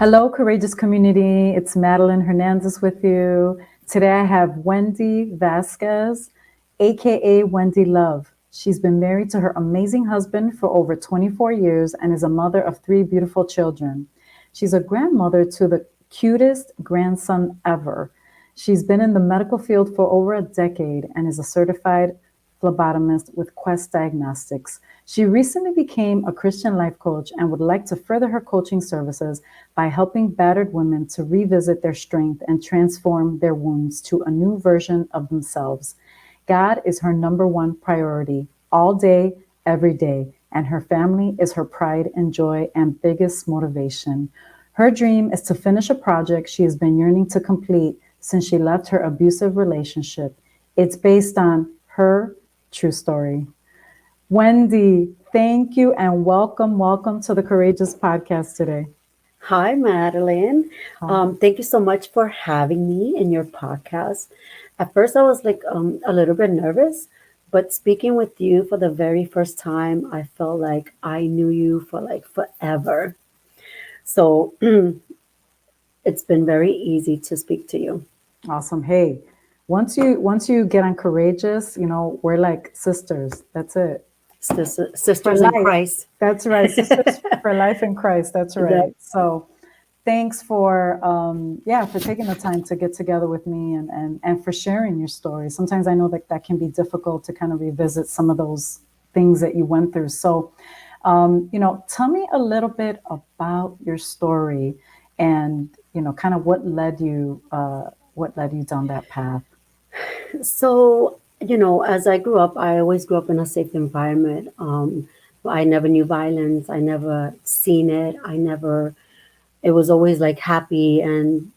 Hello, courageous community. It's Madeline Hernandez with you. Today I have Wendy Vasquez, aka Wendy Love. She's been married to her amazing husband for over 24 years and is a mother of three beautiful children. She's a grandmother to the cutest grandson ever. She's been in the medical field for over a decade and is a certified phlebotomist with Quest Diagnostics. She recently became a Christian life coach and would like to further her coaching services by helping battered women to revisit their strength and transform their wounds to a new version of themselves. God is her number one priority all day, every day, and her family is her pride and joy and biggest motivation. Her dream is to finish a project she has been yearning to complete since she left her abusive relationship. It's based on her true story. Wendy, thank you and welcome to the Courageous Podcast today. Hi, Madeline. Hi. Thank you so much for having me in your podcast. At first, I was like a little bit nervous, but speaking with you for the very first time, I felt like I knew you for like forever. So it's been very easy to speak to you. Awesome. Hey, once you get on Courageous, we're like sisters. That's it. For Sisters in life. Christ. That's right. Sisters for life in Christ. That's That, right. So thanks for for taking the time to get together with me and for sharing your story. Sometimes I know that can be difficult to kind of revisit some of those things that you went through. So tell me a little bit about your story and kind of what led you down that path. as I grew up, I always grew up in a safe environment. I never knew violence. I never seen it. It was always like happy and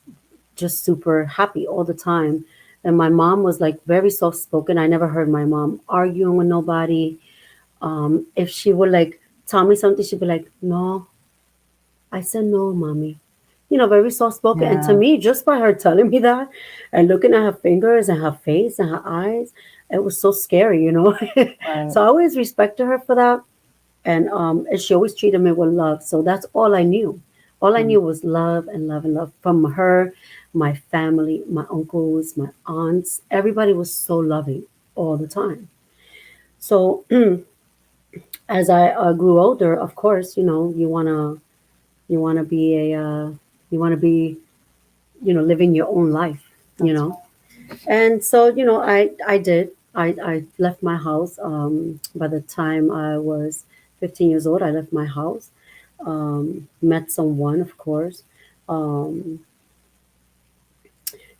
just super happy all the time. And my mom was like very soft spoken. I never heard my mom arguing with nobody. If she would like tell me something, she'd be like, "No, I said no, mommy." Very soft spoken. And to Yeah. me, just by her telling me that and looking at her fingers and her face and her eyes, it was so scary. Right. So I always respected her for that. And she always treated me with love. So that's all I knew. All I Mm. knew was love and love and love from her, my family, my uncles, my aunts. Everybody was so loving all the time. So as I grew older, of course, you wanna be you wanna be living your own life. You That's know, and so I did. I left my house. By the time I was 15 years old, I left my house. Met someone, of course, um,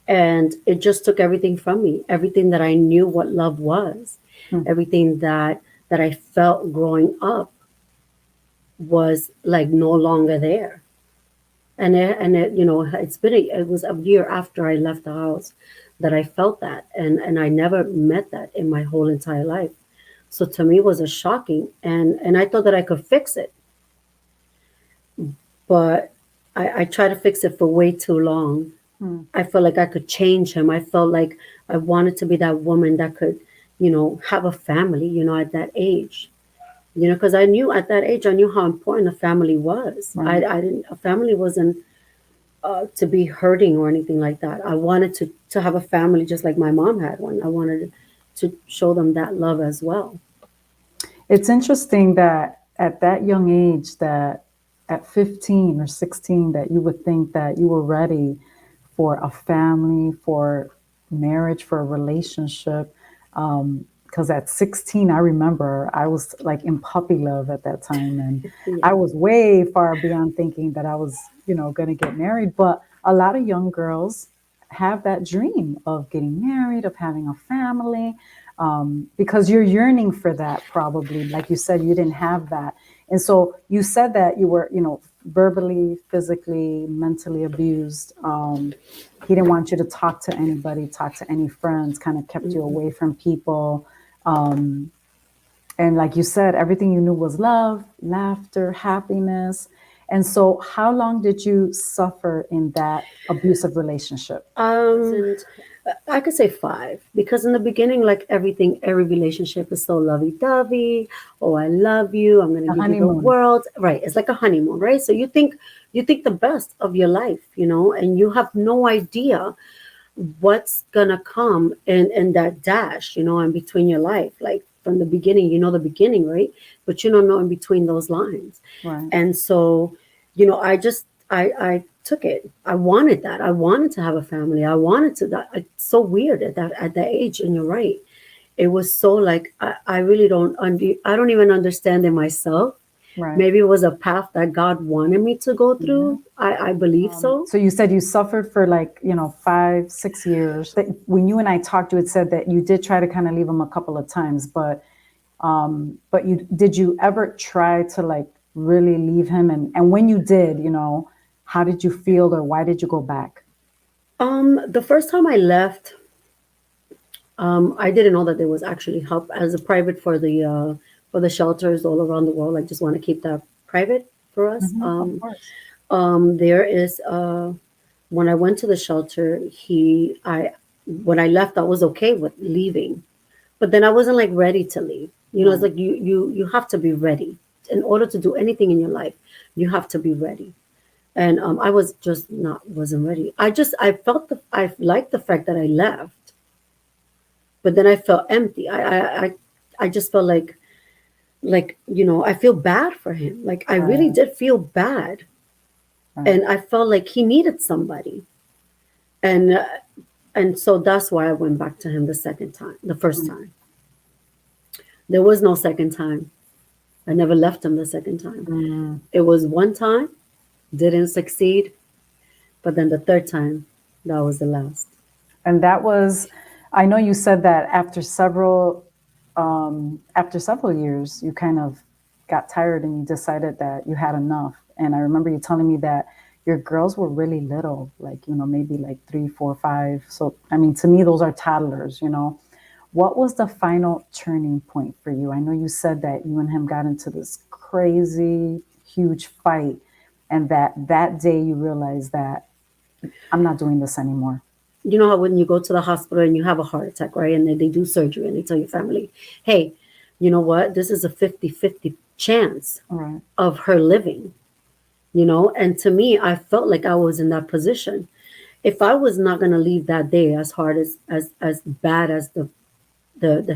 and it just took everything from me. Everything that I knew what love was, right. everything that I felt growing up was like no longer there. It was a year after I left the house that I felt that, and I never met that in my whole entire life. So to me, it was a shocking, and I thought that I could fix it, but I tried to fix it for way too long. Mm. I felt like I could change him. I felt like I wanted to be that woman that could, have a family, at that age. Because I knew at that age, I knew how important a family was. Right. I didn't, a family wasn't to be hurting or anything like that. I wanted to have a family just like my mom had one. I wanted to show them that love as well. It's interesting that at that young age, that at 15 or 16, that you would think that you were ready for a family, for marriage, for a relationship. Because at 16, I remember I was like in puppy love at that time. And Yeah. I was way far beyond thinking that I was, going to get married. But a lot of young girls have that dream of getting married, of having a family, because you're yearning for that probably. Like you said, you didn't have that. And so you said that you were, verbally, physically, mentally abused. He didn't want you to talk to anybody, talk to any friends, kind of kept you Mhm. away from people. Um, and like you said, everything you knew was love, laughter, happiness. And so, how long did you suffer in that abusive relationship? Um, I could say 5 because in the beginning, like everything, every relationship is so lovey-dovey. Oh, I love you. I'm gonna The give you the honeymoon. world. Right. It's like a honeymoon, right? So you think the best of your life, and you have no idea what's gonna come in that dash, in between your life. Like from the beginning, the beginning, right? But you don't know in between those lines. Right. And so, I took it. I wanted that. I wanted to have a family. I wanted to that. It's so weird at that age. And you're right. It was so like I really I don't even understand it myself. Right. Maybe it was a path that God wanted me to go Yeah. through. I believe so. So you said you suffered for like, 5, 6 years. When you and I talked, you had said that you did try to kind of leave him a couple of times, but did you ever try to like really leave him? And when you did, how did you feel or why did you go back? The first time I left, I didn't know that there was actually help as a private for the shelters all around the world. I just want to keep that private for us. Of course. There is when I went to the shelter, when I left, I was okay with leaving, but then I wasn't like ready to leave. It's Right. like you have to be ready in order to do anything in your life. You have to be ready, and I was just not wasn't ready. I liked the fact that I left, but then I felt empty. I just felt like I feel bad for him. Like I really Right. did feel bad, Right. and I felt like he needed somebody, and uh, and so that's why I went back to him the second time. The first Right. time there was no second time. I never left him the second time. Mm. It was one time, didn't succeed, but then the third time, that was the last. And that was, I know you said that after several years, you kind of got tired and you decided that you had enough. And I remember you telling me that your girls were really little, like, maybe like 3, 4, 5. So, I mean, to me, those are toddlers. What was the final turning point for you? I know you said that you and him got into this crazy, huge fight, and that day you realized that I'm not doing this anymore. You know how when you go to the hospital and you have a heart attack, right? And then they do surgery and they tell your family, hey, you know what? This is a 50-50 chance All right. of her living, And to me, I felt like I was in that position. If I was not going to leave that day, as hard as bad as the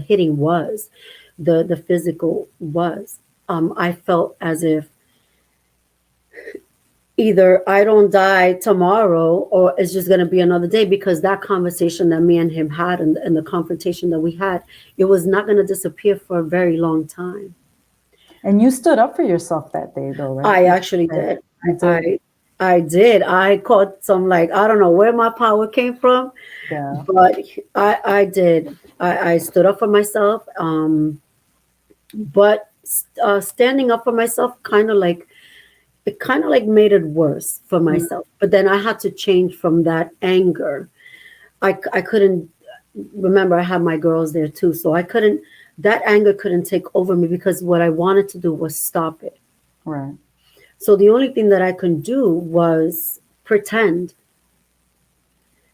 hitting was, the physical was, I felt as if either I don't die tomorrow or it's just going to be another day, because that conversation that me and him had, and the confrontation that we had, it was not going to disappear for a very long time. And you stood up for yourself that day, though, right? I You actually said, did. I did. I did. I caught some, like, I don't know where my power came from, Yeah. but I did. I stood up for myself. But standing up for myself kind of like made it worse for Mm. myself. But then I had to change from that anger. I couldn't remember, I had my girls there too, so I couldn't. That anger couldn't take over me because what I wanted to do was stop it. Right. So the only thing that I could do was pretend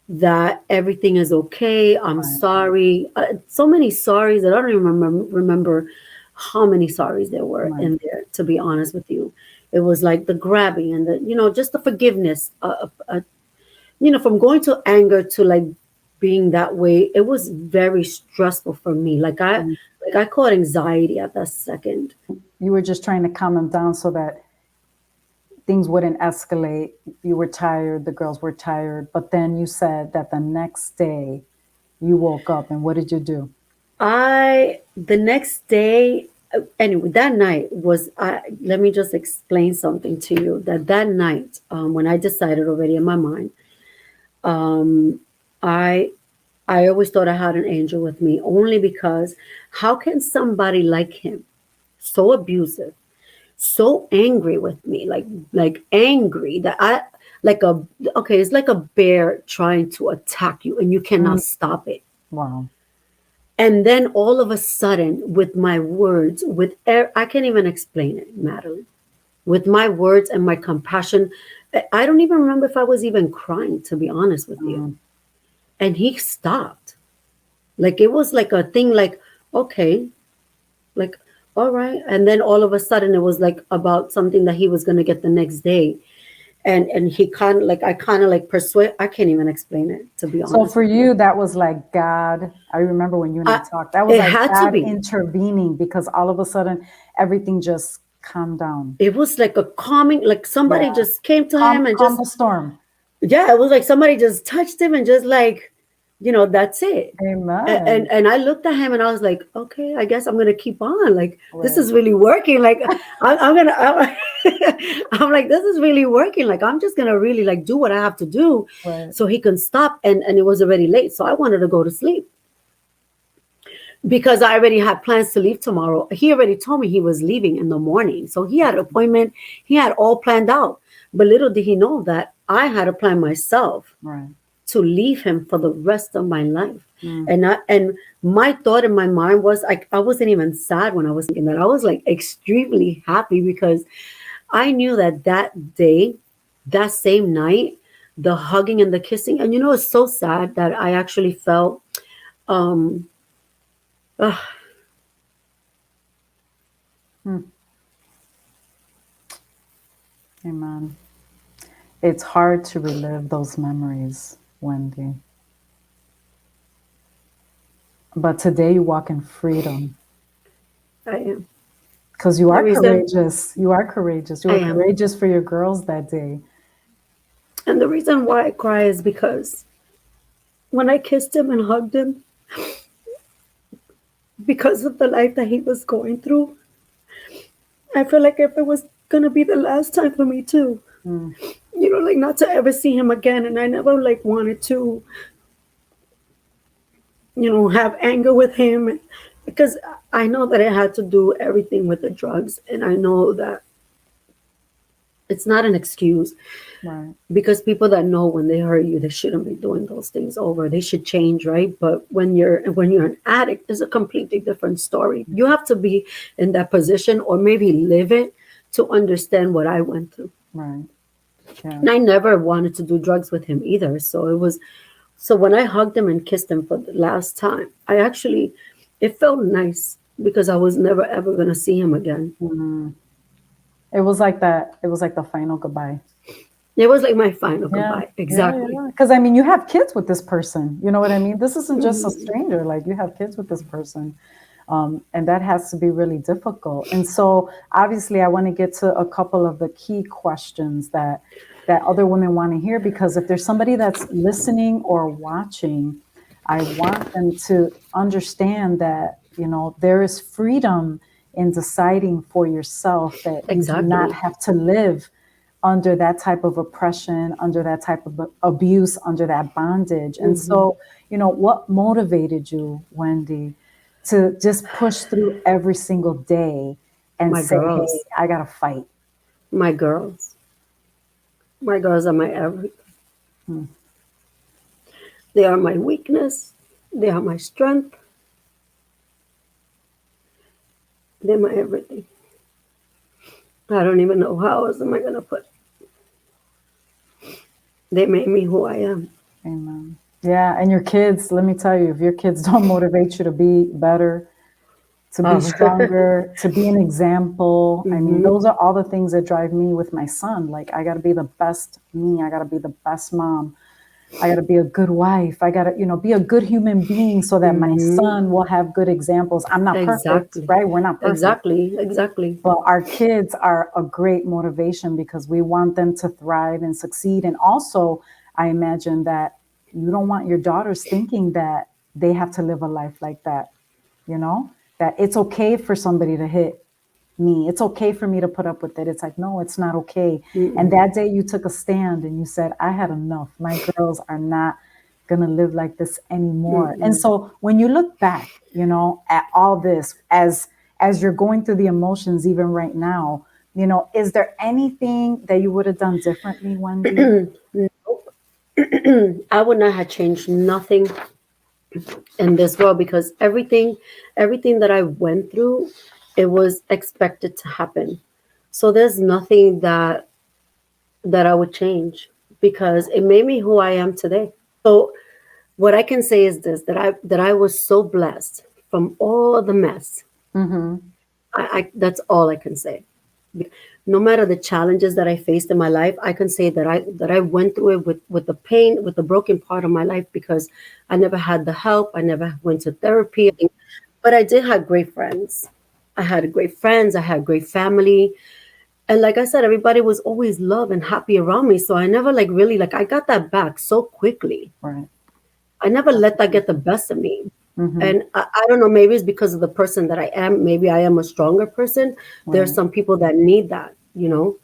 that everything is okay. I'm Right. sorry. So many sorries that I don't even remember how many sorries there were Right. in there, to be honest with you. It was like the grabbing and just the forgiveness. From going to anger to like being that way, it was very stressful for me. Mm. Like I caught anxiety at that second. You were just trying to calm them down so that things wouldn't escalate. You were tired, the girls were tired, but then you said that the next day you woke up, and what did you do? The next day, anyway, that night was, let me just explain something to you. That night, when I decided already in my mind, um, I, I always thought I had an angel with me, only because how can somebody like him, so abusive, so angry with me, like angry that like a, okay, it's like a bear trying to attack you and you Mm. cannot stop it. Wow. And then all of a sudden, with my words, I can't even explain it, Madeline. With my words and my compassion, I don't even remember if I was even crying, to be honest with you. Mm. and he stopped. Like it was like a thing, like, okay, like, all right. And then all of a sudden it was like about something that he was gonna get the next day. And he kind of like, I kind of like persuade, I can't even explain it, to be So honest for with you. you, that was like God. I remember when you and I I, talked, that was it like had to God be. intervening because all of a sudden everything just calmed down. It was like a calming, like somebody Yeah. just came to him Calm, and calm just, the storm. yeah, it was like somebody just touched him and just like, that's it. And Amen. and I looked at him and I was like, okay, I guess I'm gonna keep on. Like this Right. is really working. Like I'm gonna, I'm like, this is really working. Like I'm just gonna really like do what I have to do, Right. so he can stop. And it was already late, so I wanted to go to sleep because I already had plans to leave tomorrow. He already told me he was leaving in the morning, so he had an appointment. He had all planned out. But little did he know that I had a plan myself Right. to leave him for the rest of my life. Mm. And my thought in my mind was like, I wasn't even sad when I was thinking that. I was like extremely happy because I knew that that day, that same night, the hugging and the kissing, and it's so sad that I actually felt um ugh, Mm. Amen. It's hard to relive those memories, Wendy. But today you walk in freedom I am. because you The are reason courageous. You are courageous. You I were am. courageous for your girls that day. And the reason why I cry is because when I kissed him and hugged him, because of the life that he was going through, I feel like if it was gonna be the last time for me too, Mm. like not to ever see him again. And I never like wanted to, have anger with him because I know that it had to do everything with the drugs. And I know that it's not an excuse Right. because people that know when they hurt you, they shouldn't be doing those things over. They should change, right? But when you're an addict, it's a completely different story. You have to be in that position or maybe live it to understand what I went through. Right. Yeah. And I never wanted to do drugs with him either. So when I hugged him and kissed him for the last time, it felt nice because I was never ever gonna see him again. Mm. It was like that. It was like the final goodbye. It was like my final Yeah. goodbye. Yeah. Exactly. Yeah. Because I mean, you have kids with this person. You know what I mean? This isn't just a Mhm. stranger. Like you have kids with this person. And that has to be really difficult. And so, obviously, I want to get to a couple of the key questions that other women want to hear because if there's somebody that's listening or watching, I want them to understand that there is freedom in deciding for yourself that you do not Exactly. have to live under that type of oppression, under that type of abuse, under that bondage. And Hmm. so, what motivated you, Wendy, to just push through every single day and My say, hey, girls, I got to fight? my girls, my girls are my everything. Hmm. They are my weakness. They are my strength. They're my everything. I don't even know how else am I gonna put it. They made me who I am. Amen. Yeah. And your kids, let me tell you, if your kids don't motivate you to be better, to be Oh. stronger, to be an example. I mean, Hmm. those are all the things that drive me with my son. Like, I got to be the best me. I got to be the best mom. I got to be a good wife. I got to, be a good human being so that my Hmm. son will have good examples. I'm not perfect, Exactly. right? We're not perfect. Exactly. Exactly. But our kids are a great motivation because we want them to thrive and succeed. And also, I imagine that you don't want your daughters thinking that they have to live a life like that, that it's okay for somebody to hit me. It's okay for me to put up with it. It's like, no, it's not okay. And Mm-mm. that day you took a stand and you said, I had enough. My girls are not going to live like this anymore. And Mm-mm. so when you look back, at all this as you're going through the emotions even right now, is there anything that you would have done differently, Wendy? I would not have changed nothing in this world because everything that I went through, it was expected to happen. So there's nothing that I would change because it made me who I am today. So What I can say is this, that I was so blessed from all the mess. Mm-hmm. I That's all I can say. No matter the challenges that I faced in my life, I can say that I went through it with the pain, with the broken part of my life, because I never had the help. I never went to therapy, but I did have great friends. I had great friends. I had great family. And like I said, everybody was always love and happy around me. So I never like really like I got that back so quickly. Right. I never That's let that get the best of me. mm-hmm. And I don't know, maybe it's because of the person that I am. Maybe I am a stronger person. There's Right. some people that need that, you know.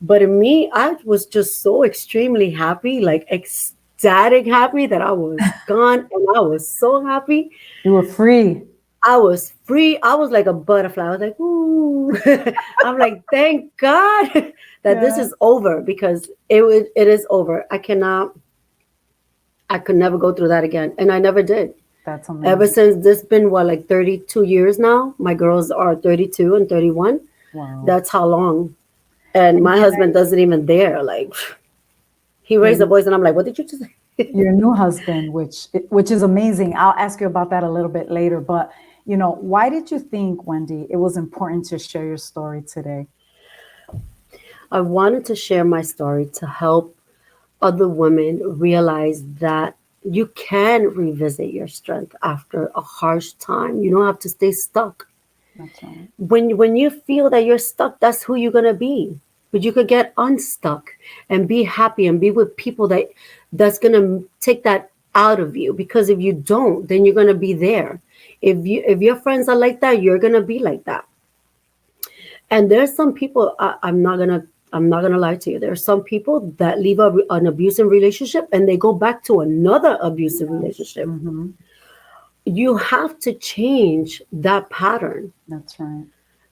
But in me, I was just so extremely happy, like ecstatic happy that I was gone. And I was so happy. You were free. I was free. I was like a butterfly. I was like, ooh. I'm like, thank God that this Yeah. is over, because it is over. I could never go through that again. And I never did. That's Ever amazing. since this been what, like 32 years now. My girls are 32 and 31. Wow. That's how long. And And my can husband doesn't even dare. Like, he raised the your voice, and I'm like, what did you just say? your new husband, which is amazing. I'll ask you about that a little bit later. But why did you think, Wendy, it was important to share your story today? I wanted to share my story to help other women realize that you can revisit your strength after a harsh time. You don't have to stay stuck. That's right. When you feel that you're stuck, that's who you're gonna be. But you could get unstuck and be happy and be with people that's gonna take that out of you. Because if you don't, then you're gonna be there. If your friends are like that, you're gonna be like that. And there's some people, I'm not gonna lie to you. There are some people that leave an abusive relationship and they go back to another abusive Yes. relationship. Mm-hmm. You have to change that pattern. That's right.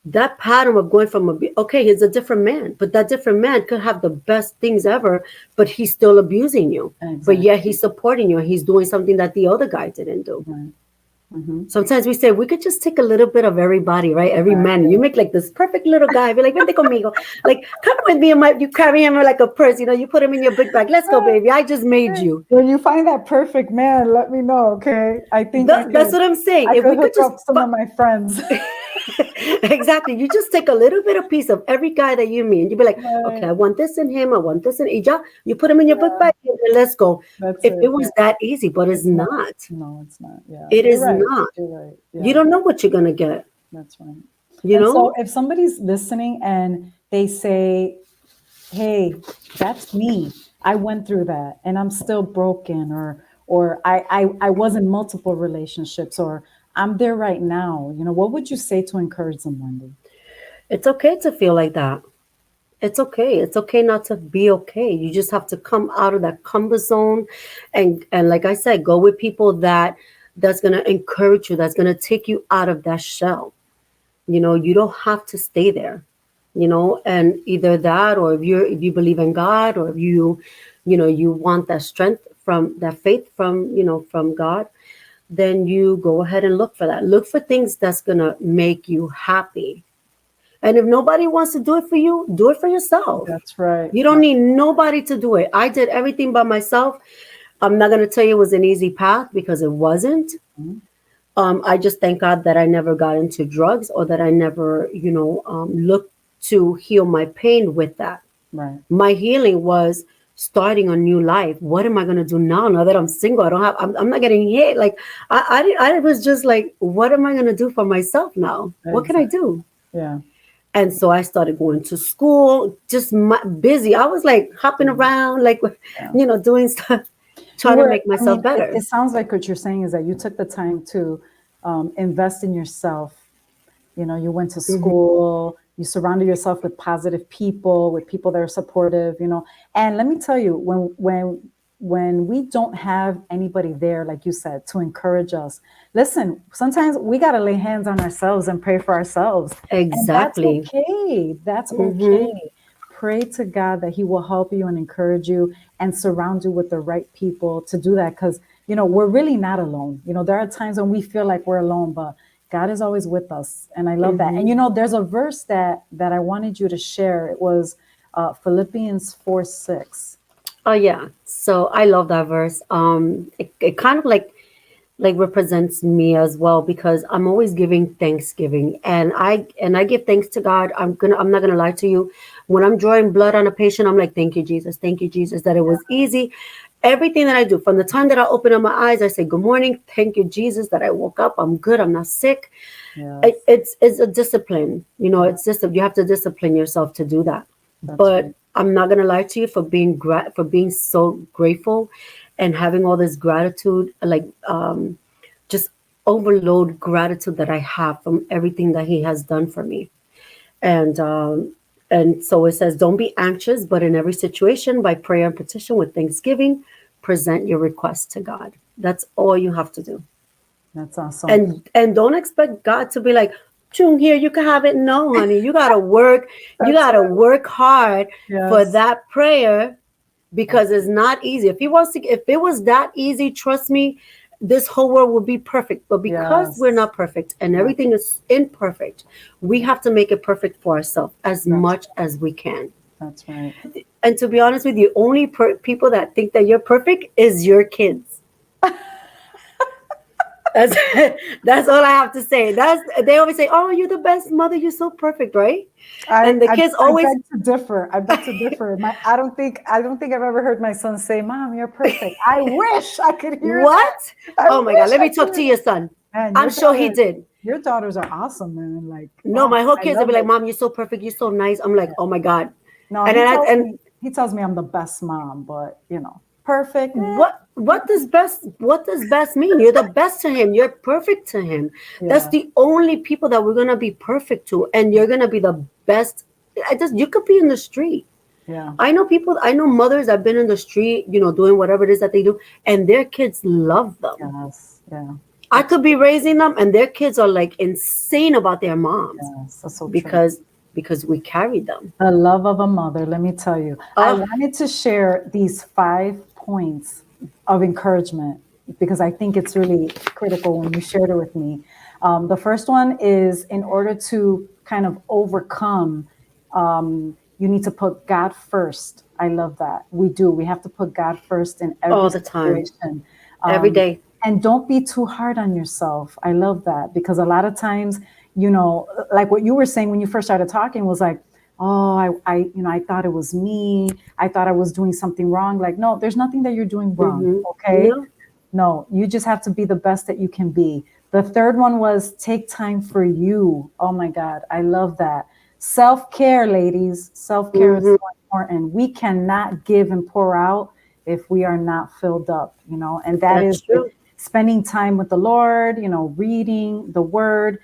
That pattern of going from okay, he's a different man, but that different man could have the best things ever, but he's still abusing you. But yet Exactly. he's supporting you and he's doing something that the other guy didn't do. Right. Mm-hmm. Sometimes we say we could just take a little bit of everybody, right? Every man. You Exactly. make like this perfect little guy. Be like, vente conmigo. Like, come with me. And you carry him like a purse. You put him in your big bag. Let's go, baby. I just made you. When you find that perfect man, let me know, okay? I think That's what I'm saying. I If could we could hook just, up some of my friends. exactly. You just take a little bit of piece of every guy that you meet. And you be like, okay, Right. I want this in him. I want this in Ija. You put him in your book Yeah, bag and let's go. that's If it it. Yeah. was that easy, but it's It's not. not. No, it's not. Yeah. It You're is right. not. You're right. You Yeah, don't know what you're going to get, that's right. you And so know? if somebody's listening and they say, hey, that's me. I went through that and I'm still broken, or I was in multiple relationships, or I'm there right now. What would you say to encourage them, Wendy? It's okay to feel like that. It's okay. It's okay not to be okay. You just have to come out of that comfort zone, and like I said, go with people that's gonna encourage you, that's gonna take you out of that shell. You don't have to stay there. And either that, or if you believe in God, or if you want that strength, from that faith, from God, then you go ahead and look for that. Look for things that's gonna make you happy. And if nobody wants to do it for you, do it for yourself. That's right. You don't need nobody to do it. I did everything by myself. I'm not going to tell you it was an easy path, because it wasn't. Mhm. I just thank God that I never got into drugs, or that I never, looked to heal my pain with that. Right. My healing was starting a new life. What am I going to do now that I'm single? I'm not getting hit. Like, I was just like, what am I going to do for myself now? What can I Exactly. do? Yeah. And so I started going to school, just busy. I was like hopping Mhm. around, like, Yeah. doing stuff, You trying to were, make I myself mean, it better. sounds like what you're saying is that you took the time to invest in yourself. You went to Hmm. school, you surrounded yourself with positive people, with people that are supportive. And let me tell you, when we don't have anybody there, like you said, to encourage us, listen, sometimes we got to lay hands on ourselves and pray for ourselves. And that's Exactly. okay. That's Hmm. okay. Pray to God that He will help you and encourage you and surround you with the right people to do that. Because, we're really not alone. There are times when we feel like we're alone, but God is always with us. And I love that. And, Hmm. there's a verse that I wanted you to share. It was Philippians 4:6. Oh yeah. So I love that verse. It kind of like represents me as well because I'm always giving thanksgiving and I give thanks to God. I'm not gonna lie to you. When I'm drawing blood on a patient, I'm like, thank you, Jesus, that it was easy. Everything that I do, from the time that I open up my eyes, I say, good morning, thank you, Jesus, that I woke up, I'm good, I'm not sick. Yes, It's a discipline, yeah, it's just you have to discipline yourself to do that. that's But right. I'm not gonna lie to you for being so grateful and having all this gratitude, just overload gratitude that I have from everything that He has done for me. And so it says, don't be anxious, but in every situation, by prayer and petition with thanksgiving, present your request to God. That's all you have to do. That's awesome. And don't expect God to be like, Chung, here, you can have it. No, honey, you gotta work. You That's gotta right. work hard for Yes, that prayer because that's it's not easy. If it was that easy, trust me, this whole world would be perfect. But because we're yes, not perfect and yes, everything is imperfect, we have to make it perfect for ourselves as that's much as we can. that's right. And to be honest with you, only people that think that you're perfect is your kids. That's that's all I have to say. They always say, "Oh, you're the best mother. You're so perfect, right?" I, And the I kids I always, beg to differ. I beg to differ. I don't think I've ever heard my son say, "Mom, you're perfect." I wish I could hear that. "What? I Oh my God, wish let I me could talk hear to that. your son." Man, I'm sure he did. your daughters are awesome, man. Like, No, oh, my whole I kids will love be like, it. "Mom, you're so perfect. You're so nice." I'm like, "Oh my God." No, And then he tells me I'm the best mom, but perfect. what does best mean? You're the best to him. You're perfect to him. That's Yeah, the only people that we're gonna be perfect to, and you're gonna be the best. You could be in the street. yeah, I know mothers that have been in the street, doing whatever it is that they do, and their kids love them. yes, yeah. I That's could be raising them, and their kids are like insane about their moms yes, that's so true. because we carried them. The love of a mother, let me tell you. I Oh, wanted to share these 5 points of encouragement because I think it's really critical when you shared it with me. The first one is in order to kind of overcome, you need to put God first. I love that. We do. We have to put God first in every all the time, situation. every Um, day. and don't be too hard on yourself. I love that because a lot of times, like what you were saying when you first started talking was like, oh, I thought it was me. I thought I was doing something wrong. Like, no, there's nothing that you're doing wrong. Hmm. Okay. No, No, you just have to be the best that you can be. The third one was take time for you. Oh my God, I love that. Self care, ladies. Self care is hmm, so important. We cannot give and pour out if we are not filled up, and that is that's with true. spending time with the Lord, reading the word,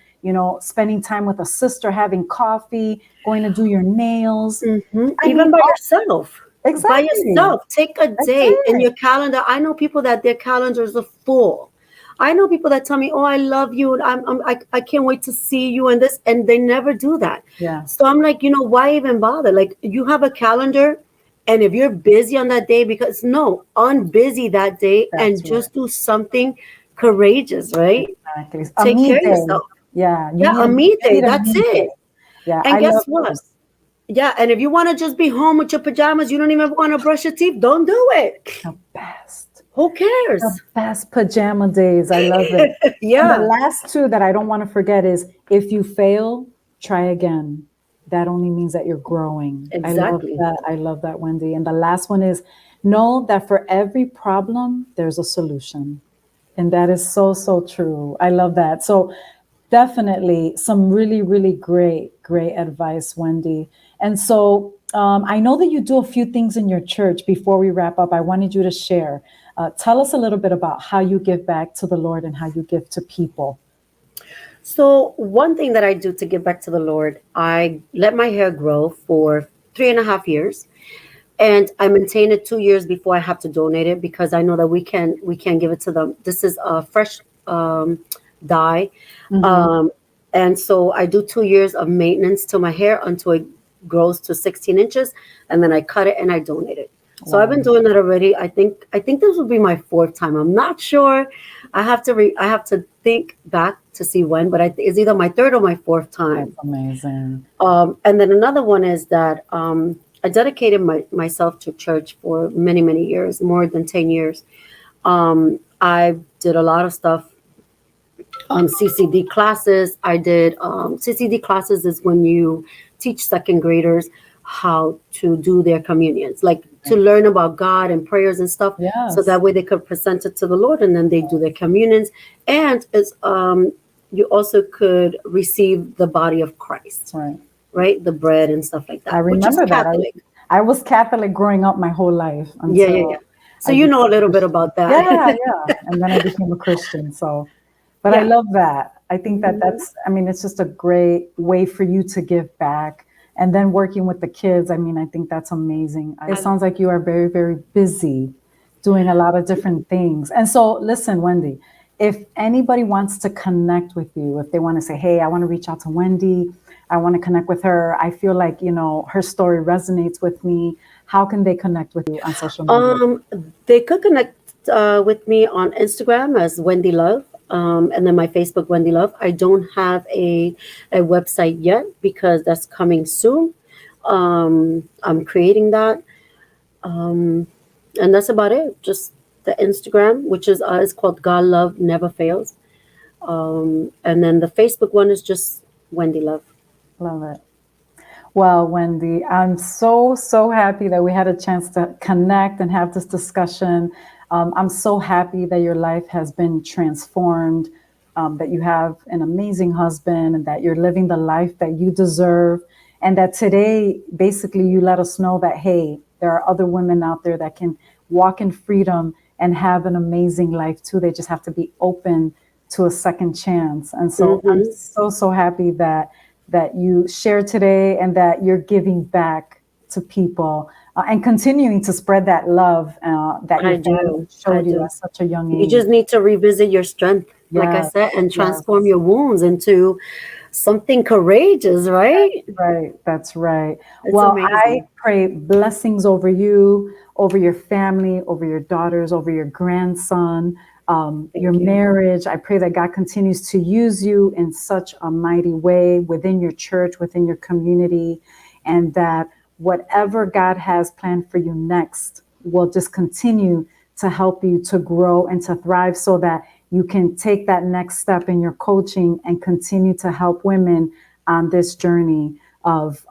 spending time with a sister, having coffee, going to do your nails. I mean, Even by yourself. By exactly. yourself. Take a That's day in it. your calendar. I know people that their calendars are full. I know people that tell me, "Oh, I love you, and I can't wait to see you," and this, and they never do that. Yeah, So I'm like, why even bother? Like, you have a calendar, and if you're busy on that day, because no, unbusy that day, that's and right. just do something courageous, right? Exactly. A Take me care of day. yourself. Yeah, Yeah, a me you day. need a That's me day. it. Yeah, And I love guess what? those. Yeah, and if you want to just be home with your pajamas, you don't even want to brush your teeth, don't do it. The best. Who The cares? best pajama days. I love it. And the Yeah, last two that I don't want to forget is if you fail, try again. That only means that you're growing. I love exactly. that. I love that, Wendy. And the last one is know that for every problem, there's a solution. And that is so, so true. I love that. So, definitely some really, really great advice, Wendy. And so, I know that you do a few things in your church. Before we wrap up, I wanted you to share. Tell us a little bit about how you give back to the Lord and how you give to people. So, one thing that I do to give back to the Lord, I let my hair grow for 3.5 years, and I maintain it 2 years before I have to donate it because I know that we can give it to them. This is a fresh dye, Hmm. um, and so I do 2 years of maintenance to my hair until it grows to 16 inches, and then I cut it and I donate it. So I've been Wow. doing that already. I think this will be my fourth time. I'm not sure. I have to think back to see when, but it's either my third or my fourth That's time. amazing. And then another one is that I dedicated myself to church for many, many years, more than 10 years. I did a lot of stuff, CCD classes. I did CCD classes is when you teach second graders how to do their communions, like to learn about God and prayers and stuff, so Yes. that way they could present it to the Lord, and then they do their communions. And it's you also could receive the body of Christ, Right. right? The bread and stuff like I that, which is remember that. Catholic. I was Catholic growing up my whole life Yeah, yeah, yeah. until So I you became know a a little bit Christian. about that. Yeah, yeah. And then I became a Christian. So, but I Yeah. love that. I think that Mhm. I mean, it's just a great way for you to give back. And then working with the kids, I mean, I think that's amazing. It sounds like you are very, very busy doing a lot of different things. And so, listen, Wendy, if anybody wants to connect with you, if they want to say, hey, I want to reach out to Wendy, I want to connect with her, I feel like, her story resonates with me. How can they connect with you on social media? Um, they could connect with me on Instagram as Wendy Love, and then my Facebook Wendy Love. I don't have a website yet because that's coming soon. I'm creating that, um, and that's about it. Just the Instagram, which is called God Love Never Fails, and then the Facebook one is just Wendy Love. Love it. Well, Wendy, I'm so, so happy that we had a chance to connect and have this discussion. I'm so happy that your life has been transformed, that you have an amazing husband, and that you're living the life that you deserve. And that today, basically, you let us know that, hey, there are other women out there that can walk in freedom and have an amazing life too. They just have to be open to a second chance. And so I'm Hmm. so, so happy that you shared today and that you're giving back to people, and continuing to spread that love that your I family do. I showed you do. at such a young You age. just need to revisit your strength, like I Yes, said, and transform yes, your wounds into something courageous, right? right. That's right. It's Well, I amazing. pray blessings over you, over your family, over your daughters, over your grandson, your Thank you. marriage. I pray that God continues to use you in such a mighty way within your church, within your community, and that whatever God has planned for you next will just continue to help you to grow and to thrive, so that you can take that next step in your coaching and continue to help women on this journey of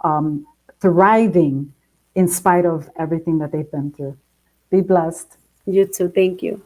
thriving in spite of everything that they've been through. Be blessed. You too. Thank you.